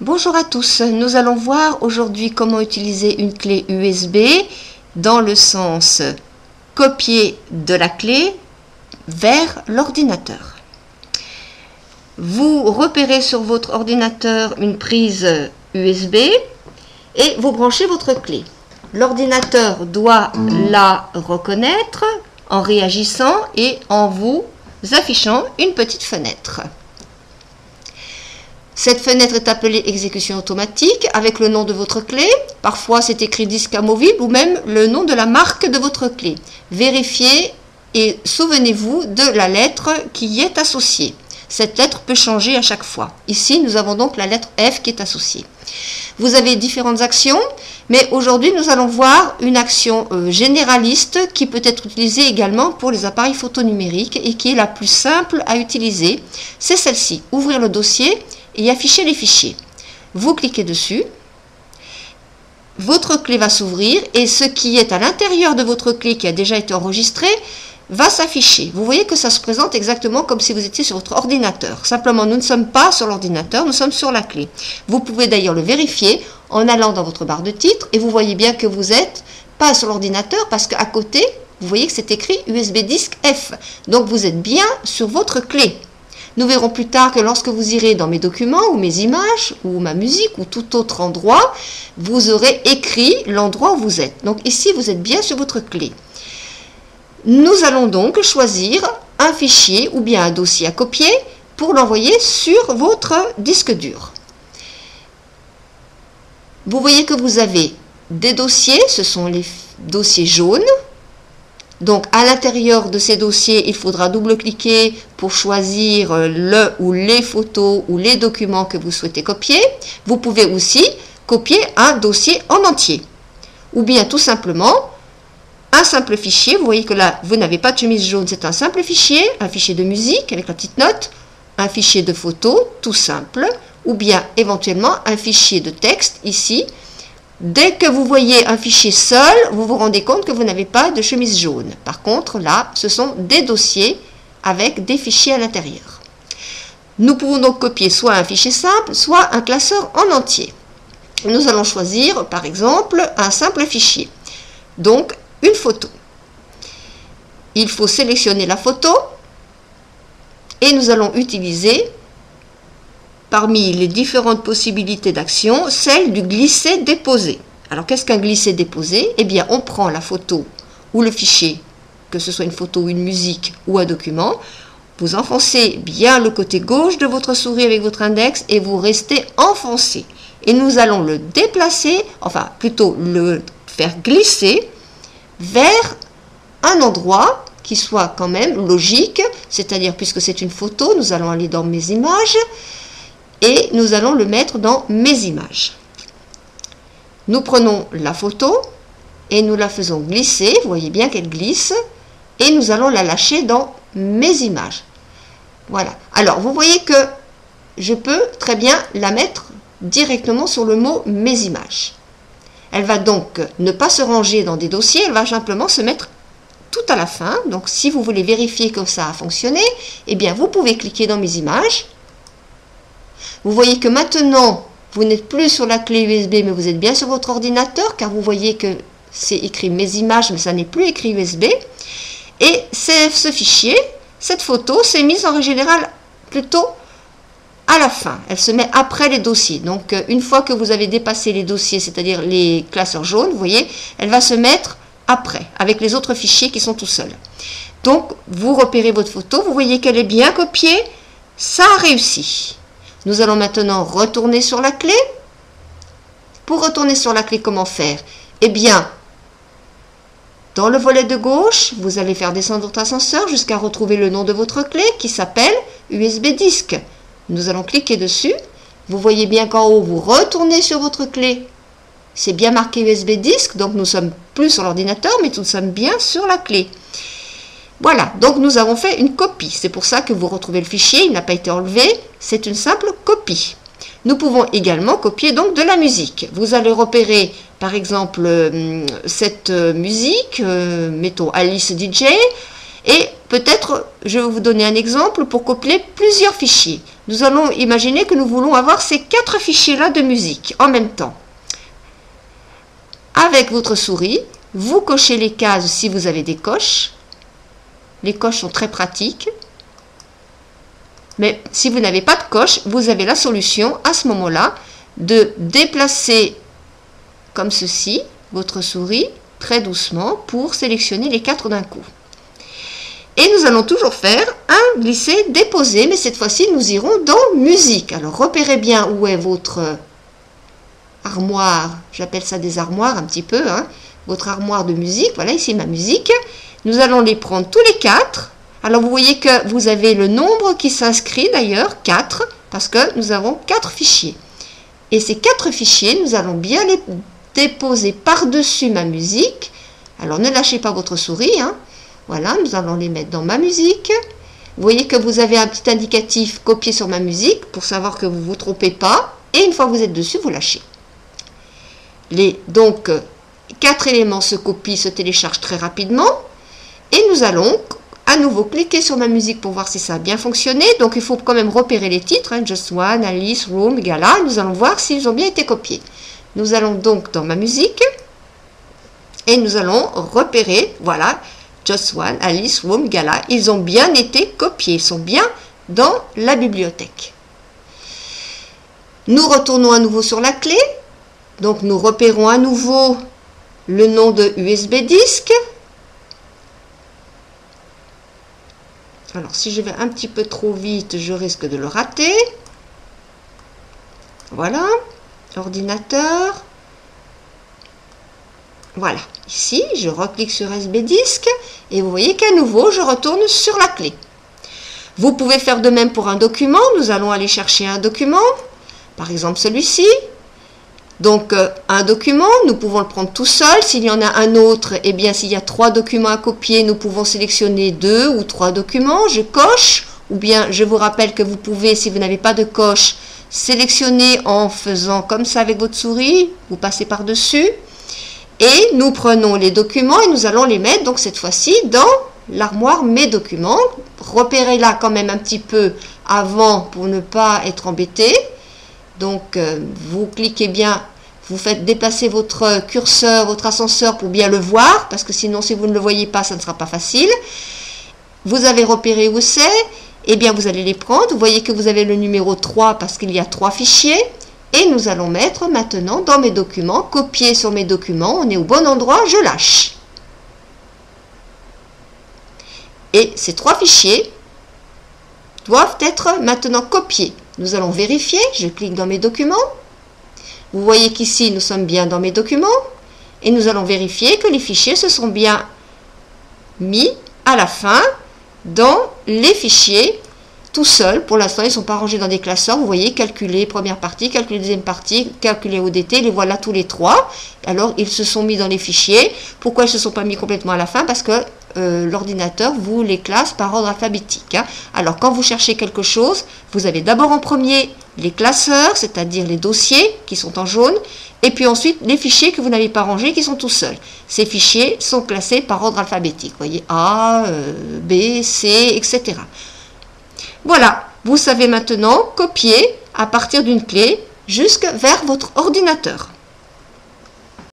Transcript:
Bonjour à tous, nous allons voir aujourd'hui comment utiliser une clé USB dans le sens copier de la clé vers l'ordinateur. Vous repérez sur votre ordinateur une prise USB et vous branchez votre clé. L'ordinateur doit la reconnaître en réagissant et en vous affichant une petite fenêtre. Cette fenêtre est appelée exécution automatique avec le nom de votre clé. Parfois, c'est écrit disque amovible ou même le nom de la marque de votre clé. Vérifiez et souvenez-vous de la lettre qui y est associée. Cette lettre peut changer à chaque fois. Ici, nous avons donc la lettre F qui est associée. Vous avez différentes actions, mais aujourd'hui, nous allons voir une action généraliste qui peut être utilisée également pour les appareils photo numériques et qui est la plus simple à utiliser. C'est celle-ci, ouvrir le dossier et afficher les fichiers. Vous cliquez dessus, votre clé va s'ouvrir et ce qui est à l'intérieur de votre clé qui a déjà été enregistré va s'afficher. Vous voyez que ça se présente exactement comme si vous étiez sur votre ordinateur. Simplement, nous ne sommes pas sur l'ordinateur, nous sommes sur la clé. Vous pouvez d'ailleurs le vérifier en allant dans votre barre de titre et vous voyez bien que vous n'êtes pas sur l'ordinateur parce qu'à côté, vous voyez que c'est écrit USB disque F. Donc, vous êtes bien sur votre clé. Nous verrons plus tard que lorsque vous irez dans mes documents ou mes images ou ma musique ou tout autre endroit, vous aurez écrit l'endroit où vous êtes. Donc ici, vous êtes bien sur votre clé. Nous allons donc choisir un fichier ou bien un dossier à copier pour l'envoyer sur votre disque dur. Vous voyez que vous avez des dossiers, ce sont les dossiers jaunes. Donc, à l'intérieur de ces dossiers, il faudra double-cliquer pour choisir le ou les photos ou les documents que vous souhaitez copier. Vous pouvez aussi copier un dossier en entier. Ou bien, tout simplement, un simple fichier. Vous voyez que là, vous n'avez pas de chemise jaune, c'est un simple fichier de musique avec la petite note, un fichier de photos, tout simple, ou bien, éventuellement, un fichier de texte, ici. Dès que vous voyez un fichier seul, vous vous rendez compte que vous n'avez pas de chemise jaune. Par contre, là, ce sont des dossiers avec des fichiers à l'intérieur. Nous pouvons donc copier soit un fichier simple, soit un classeur en entier. Nous allons choisir, par exemple, un simple fichier. Donc, une photo. Il faut sélectionner la photo et nous allons utiliser parmi les différentes possibilités d'action, celle du glisser-déposer. Alors, qu'est-ce qu'un glisser-déposer? Eh bien, on prend la photo ou le fichier, que ce soit une photo ou une musique ou un document, vous enfoncez bien le côté gauche de votre souris avec votre index et vous restez enfoncé. Et nous allons le déplacer, enfin, plutôt le faire glisser vers un endroit qui soit quand même logique, c'est-à-dire, puisque c'est une photo, nous allons aller dans mes images, et nous allons le mettre dans mes images. Nous prenons la photo et nous la faisons glisser. Vous voyez bien qu'elle glisse. Et nous allons la lâcher dans mes images. Voilà. Alors, vous voyez que je peux très bien la mettre directement sur le mot mes images. Elle va donc ne pas se ranger dans des dossiers. Elle va simplement se mettre tout à la fin. Donc, si vous voulez vérifier que ça a fonctionné, eh bien, vous pouvez cliquer dans mes images. Vous voyez que maintenant, vous n'êtes plus sur la clé USB, mais vous êtes bien sur votre ordinateur, car vous voyez que c'est écrit mes images, mais ça n'est plus écrit USB. Et ce fichier, cette photo, s'est mise en règle générale plutôt à la fin. Elle se met après les dossiers. Donc, une fois que vous avez dépassé les dossiers, c'est-à-dire les classeurs jaunes, vous voyez, elle va se mettre après, avec les autres fichiers qui sont tout seuls. Donc, vous repérez votre photo, vous voyez qu'elle est bien copiée, ça a réussi. Nous allons maintenant retourner sur la clé. Pour retourner sur la clé, comment faire? Eh bien, dans le volet de gauche, vous allez faire descendre votre ascenseur jusqu'à retrouver le nom de votre clé qui s'appelle USB disque. Nous allons cliquer dessus. Vous voyez bien qu'en haut, vous retournez sur votre clé. C'est bien marqué USB disque, donc nous ne sommes plus sur l'ordinateur, mais nous sommes bien sur la clé. Voilà, donc nous avons fait une copie. C'est pour ça que vous retrouvez le fichier, il n'a pas été enlevé. C'est une simple copie. Nous pouvons également copier donc de la musique. Vous allez repérer par exemple cette musique, mettons Alice DJ, Et peut-être, je vais vous donner un exemple pour copier plusieurs fichiers. Nous allons imaginer que nous voulons avoir ces 4 fichiers-là de musique en même temps. Avec votre souris, vous cochez les cases si vous avez des coches. Les coches sont très pratiques. Mais si vous n'avez pas de coche, vous avez la solution à ce moment-là de déplacer comme ceci votre souris très doucement pour sélectionner les 4 d'un coup. Et nous allons toujours faire un glisser-déposer, mais cette fois-ci nous irons dans musique. Alors repérez bien où est votre armoire, j'appelle ça des armoires un petit peu, hein, votre armoire de musique, voilà ici ma musique. Nous allons les prendre tous les 4. Alors vous voyez que vous avez le nombre qui s'inscrit d'ailleurs, 4, parce que nous avons 4 fichiers. Et ces 4 fichiers, nous allons bien les déposer par-dessus ma musique. Alors ne lâchez pas votre souris, hein. Voilà, nous allons les mettre dans ma musique. Vous voyez que vous avez un petit indicatif copié sur ma musique pour savoir que vous ne vous trompez pas. Et une fois que vous êtes dessus, vous lâchez. Donc, 4 éléments se copient, se téléchargent très rapidement. Et nous allons à nouveau cliquer sur ma musique pour voir si ça a bien fonctionné. Donc, il faut quand même repérer les titres. Hein, Just One, Alice, Room, Gala. Nous allons voir s'ils ont bien été copiés. Nous allons donc dans ma musique. Et nous allons repérer, voilà, Just One, Alice, Room, Gala, ils ont bien été copiés, ils sont bien dans la bibliothèque. Nous retournons à nouveau sur la clé, donc nous repérons à nouveau le nom de USB disque. Alors si je vais un petit peu trop vite, je risque de le rater. Voilà, ordinateur. Voilà, ici, je reclique sur USB disque et vous voyez qu'à nouveau, je retourne sur la clé. Vous pouvez faire de même pour un document. Nous allons aller chercher un document, par exemple celui-ci. Donc, un document, nous pouvons le prendre tout seul. S'il y en a un autre, eh bien, s'il y a 3 documents à copier, nous pouvons sélectionner 2 ou 3 documents. Je coche, ou bien je vous rappelle que vous pouvez, si vous n'avez pas de coche, sélectionner en faisant comme ça avec votre souris. Vous passez par-dessus. Et nous prenons les documents et nous allons les mettre donc cette fois-ci dans l'armoire mes documents. Repérez-la quand même un petit peu avant pour ne pas être embêté. Donc vous cliquez bien, vous faites déplacer votre curseur, votre ascenseur pour bien le voir, parce que sinon si vous ne le voyez pas, ça ne sera pas facile. Vous avez repéré où c'est, et bien vous allez les prendre. Vous voyez que vous avez le numéro 3 parce qu'il y a 3 fichiers. Et nous allons mettre maintenant dans mes documents, copier sur mes documents, on est au bon endroit, je lâche. Et ces 3 fichiers doivent être maintenant copiés. Nous allons vérifier, je clique dans mes documents. Vous voyez qu'ici, nous sommes bien dans mes documents. Et nous allons vérifier que les fichiers se sont bien mis à la fin dans les fichiers tout seul. Pour l'instant, ils ne sont pas rangés dans des classeurs. Vous voyez, calculer première partie, calculer deuxième partie, calculer ODT, les voilà tous les 3. Alors, ils se sont mis dans les fichiers. Pourquoi ils ne se sont pas mis complètement à la fin? Parce que l'ordinateur vous les classe par ordre alphabétique. Hein. Alors, quand vous cherchez quelque chose, vous avez d'abord en premier les classeurs, c'est-à-dire les dossiers qui sont en jaune, et puis ensuite les fichiers que vous n'avez pas rangés qui sont tout seuls. Ces fichiers sont classés par ordre alphabétique. Vous voyez, A, B, C, etc. Voilà, vous savez maintenant copier à partir d'une clé jusque vers votre ordinateur.